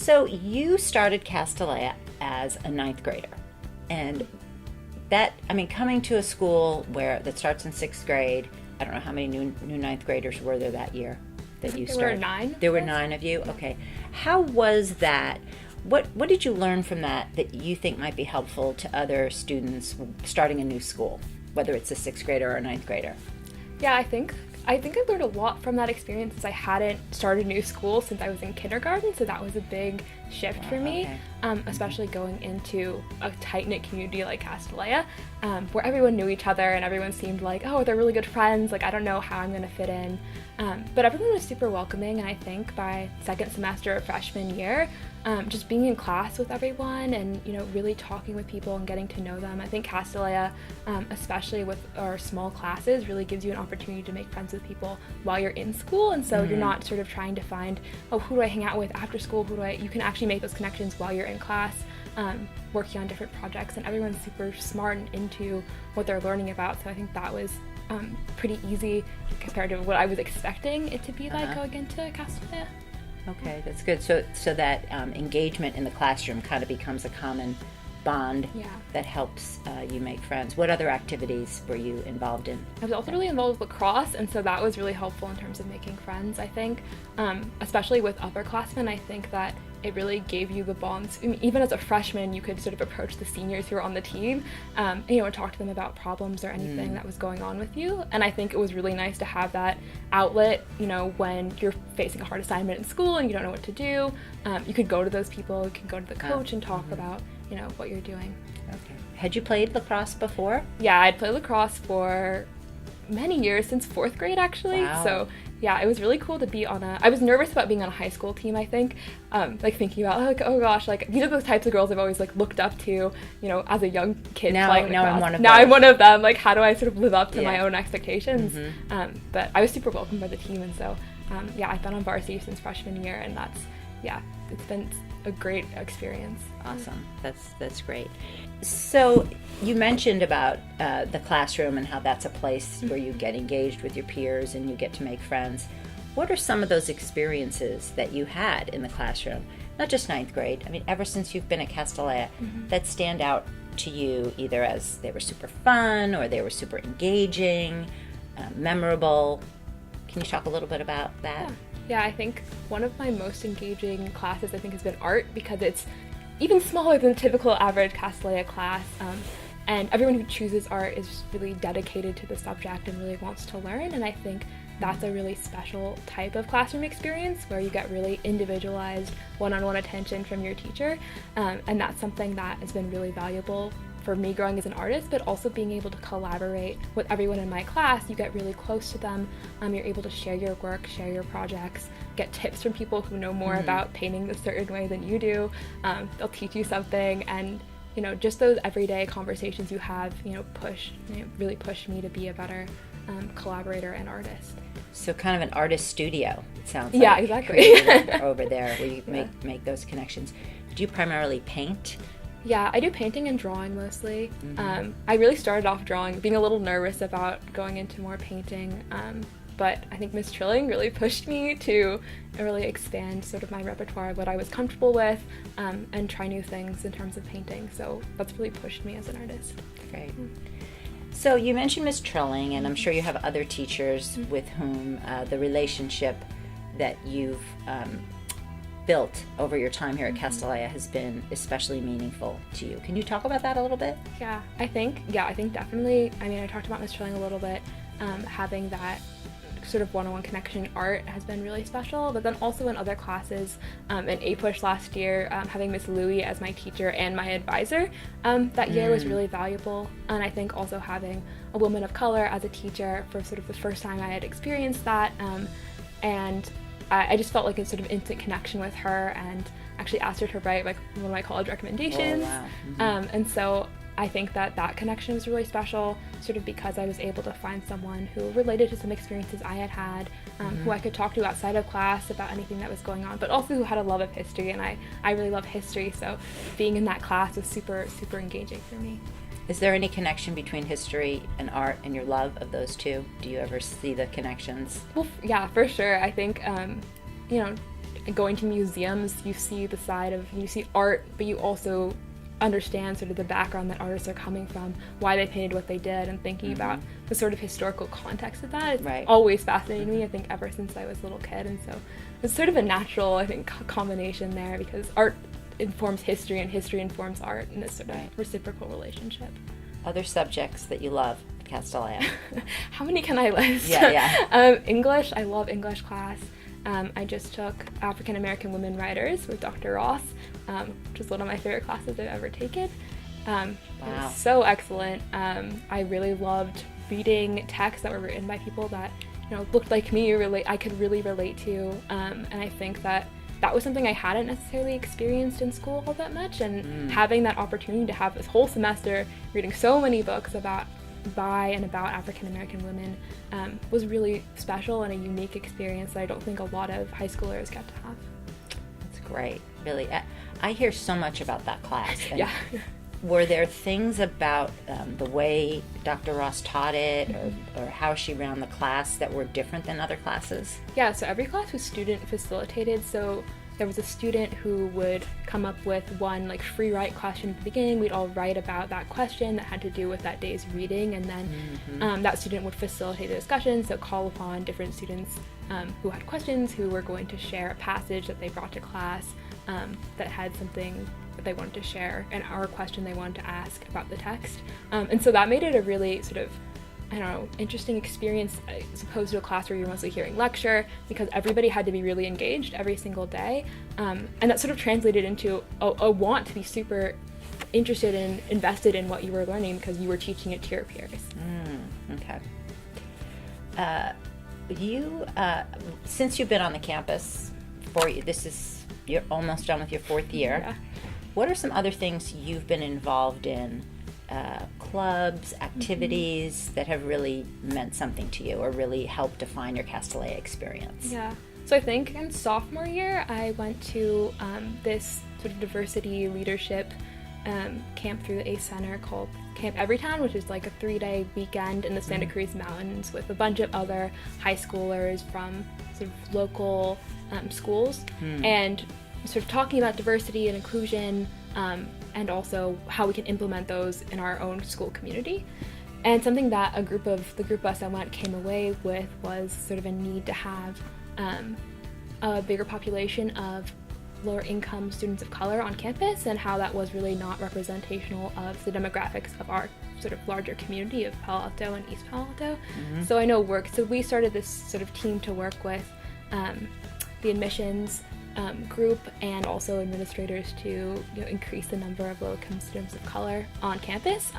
So you started Castilleja as a ninth grader, and that, I mean, coming to a school that starts in sixth grade, I don't know how many new ninth graders were there that year that you started. There were 9. There were 9 of you? Okay. How was that? What did you learn from that you think might be helpful to other students starting a new school, whether it's a sixth grader or a ninth grader? Yeah, I think I learned a lot from that experience, since I hadn't started a new school since I was in kindergarten, so that was a big shift for me, especially going into a tight-knit community like Castilleja, where everyone knew each other and everyone seemed like, oh, they're really good friends, like I don't know how I'm going to fit in, but everyone was super welcoming, and I think by second semester of freshman year, just being in class with everyone and, really talking with people and getting to know them. I think Castilleja, especially with our small classes, really gives you an opportunity to make friends with people while you're in school. And so you're not sort of trying to find, oh, who do I hang out with after school? You can actually make those connections while you're in class, working on different projects, and everyone's super smart and into what they're learning about. So I think that was pretty easy compared to what I was expecting it to be like going into Castilleja. Okay, that's good. So that engagement in the classroom kind of becomes a common bond that helps you make friends. What other activities were you involved in? I was also really involved with lacrosse, and so that was really helpful in terms of making friends, I think. Especially with upperclassmen, I think that it really gave you the bonds. I mean, even as a freshman, you could sort of approach the seniors who were on the team, and talk to them about problems or anything that was going on with you. And I think it was really nice to have that outlet, when you're facing a hard assignment in school and you don't know what to do. You could go to those people, you could go to the coach and talk about, what you're doing. Okay. Had you played lacrosse before? Yeah, I'd played lacrosse for many years, since 4th grade actually. Wow. So yeah, it was really cool to be I was nervous about being on a high school team, I think, thinking about oh gosh, these are the types of girls I've always looked up to, as a young kid. Now I'm one of them. Now I'm one of them. How do I sort of live up to my own expectations? But I was super welcomed by the team, and so I've been on varsity since freshman year, and it's been a great experience. Awesome. That's great. So you mentioned about the classroom and how that's a place where you get engaged with your peers and you get to make friends. What are some of those experiences that you had in the classroom, not just ninth grade, I mean ever since you've been at Castilleja, that stand out to you either as they were super fun or they were super engaging, memorable? Can you talk a little bit about that? Yeah, I think one of my most engaging classes has been art, because it's even smaller than the typical average Castilleja class, and everyone who chooses art is really dedicated to the subject and really wants to learn, and I think that's a really special type of classroom experience where you get really individualized one-on-one attention from your teacher, and that's something that has been really valuable for me growing as an artist, but also being able to collaborate with everyone in my class. You get really close to them, you're able to share your work, share your projects, get tips from people who know more about painting a certain way than you do. They'll teach you something, and just those everyday conversations you have, really push me to be a better collaborator and artist. So kind of an artist studio, it sounds like. Yeah, exactly. over there where you make those connections. Do you primarily paint? Yeah, I do painting and drawing mostly. I really started off drawing, being a little nervous about going into more painting, but I think Miss Trilling really pushed me to really expand sort of my repertoire of what I was comfortable with, and try new things in terms of painting. So that's really pushed me as an artist. Great. So you mentioned Miss Trilling, and I'm sure you have other teachers with whom the relationship that you've built over your time here at Castilleja has been especially meaningful to you. Can you talk about that a little bit? Yeah, I think definitely. I mean, I talked about Miss Trilling a little bit. Having that sort of one-on-one connection in art has been really special, but then also in other classes, in APUSH last year, having Miss Louie as my teacher and my advisor that year was really valuable. And I think also having a woman of color as a teacher for sort of the first time I had experienced that, and I just felt like a sort of instant connection with her, and actually asked her to write one of my college recommendations. Oh, wow. And so I think that connection was really special, sort of because I was able to find someone who related to some experiences I had, who I could talk to outside of class about anything that was going on, but also who had a love of history, and I really love history, so being in that class was super, super engaging for me. Is there any connection between history and art and your love of those two? Do you ever see the connections? Well, yeah, for sure. I think, going to museums, you see you see art, but you also understand sort of the background that artists are coming from, why they painted what they did, and thinking about the sort of historical context of that. It's always fascinated me, I think, ever since I was a little kid. And so it's sort of a natural, I think, combination there, because art informs history and history informs art in this sort of reciprocal relationship. Other subjects that you love at Castilleja? How many can I list? English, I love English class. I just took African American Women Writers with Dr. Ross, which is one of my favorite classes I've ever taken. It was so excellent. I really loved reading texts that were written by people that looked like me, I could really relate to, and I think that was something I hadn't necessarily experienced in school all that much, and having that opportunity to have this whole semester reading so many books by and about African American women was really special and a unique experience that I don't think a lot of high schoolers get to have. That's great, really. I hear so much about that class. And yeah. Were there things about the way Dr. Ross taught it, or how she ran the class, that were different than other classes? Yeah, so every class was student facilitated, so there was a student who would come up with one free write question at the beginning. We'd all write about that question that had to do with that day's reading, and then that student would facilitate the discussion, so call upon different students who had questions, who were going to share a passage that they brought to class that had something that they wanted to share, and our question they wanted to ask about the text. And so that made it a really sort of, interesting experience as opposed to a class where you're mostly hearing lecture, because everybody had to be really engaged every single day. And that sort of translated into a want to be super interested and invested in what you were learning, because you were teaching it to your peers. Okay. Since you've been on the campus you're almost done with your 4th year. Yeah. What are some other things you've been involved in? Clubs, activities that have really meant something to you, or really helped define your Castilleja experience? Yeah. So I think in sophomore year, I went to this sort of diversity leadership camp through the ACE Center called Camp Everytown, which is a 3-day weekend in the Santa Cruz Mountains with a bunch of other high schoolers from sort of local schools, and sort of talking about diversity and inclusion, and also how we can implement those in our own school community. And something that the group of us that went came away with was sort of a need to have a bigger population of lower income students of color on campus, and how that was really not representational of the demographics of our sort of larger community of Palo Alto and East Palo Alto. So we started this sort of team to work with the admissions group and also administrators to increase the number of low-income students of color on campus,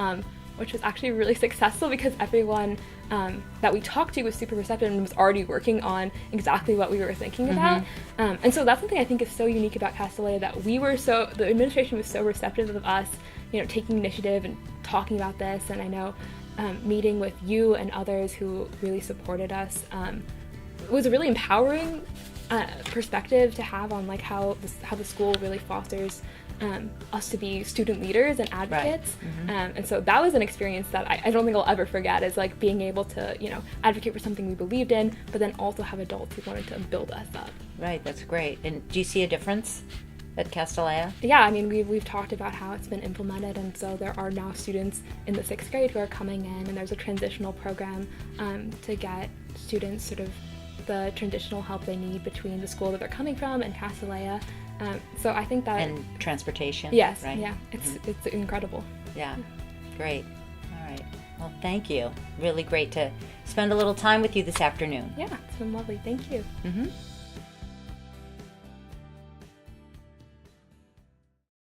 which was actually really successful, because everyone that we talked to was super receptive and was already working on exactly what we were thinking about. And so that's something I think is so unique about Castilleja, that the administration was so receptive of us, taking initiative and talking about this. And I know meeting with you and others who really supported us was a really empowering perspective to have on how the school really fosters us to be student leaders and advocates. Right. And so that was an experience that I don't think I'll ever forget, is being able to advocate for something we believed in, but then also have adults who wanted to build us up. Right, that's great. And do you see a difference at Castilleja? Yeah, I mean, we've talked about how it's been implemented, and so there are now students in the 6th grade who are coming in, and there's a transitional program to get students sort of the transitional help they need between the school that they're coming from and Castilleja. So I think that... And transportation. Yes, right? Yeah, it's incredible. Yeah, great. All right. Well, thank you. Really great to spend a little time with you this afternoon. Yeah, it's been lovely. Thank you.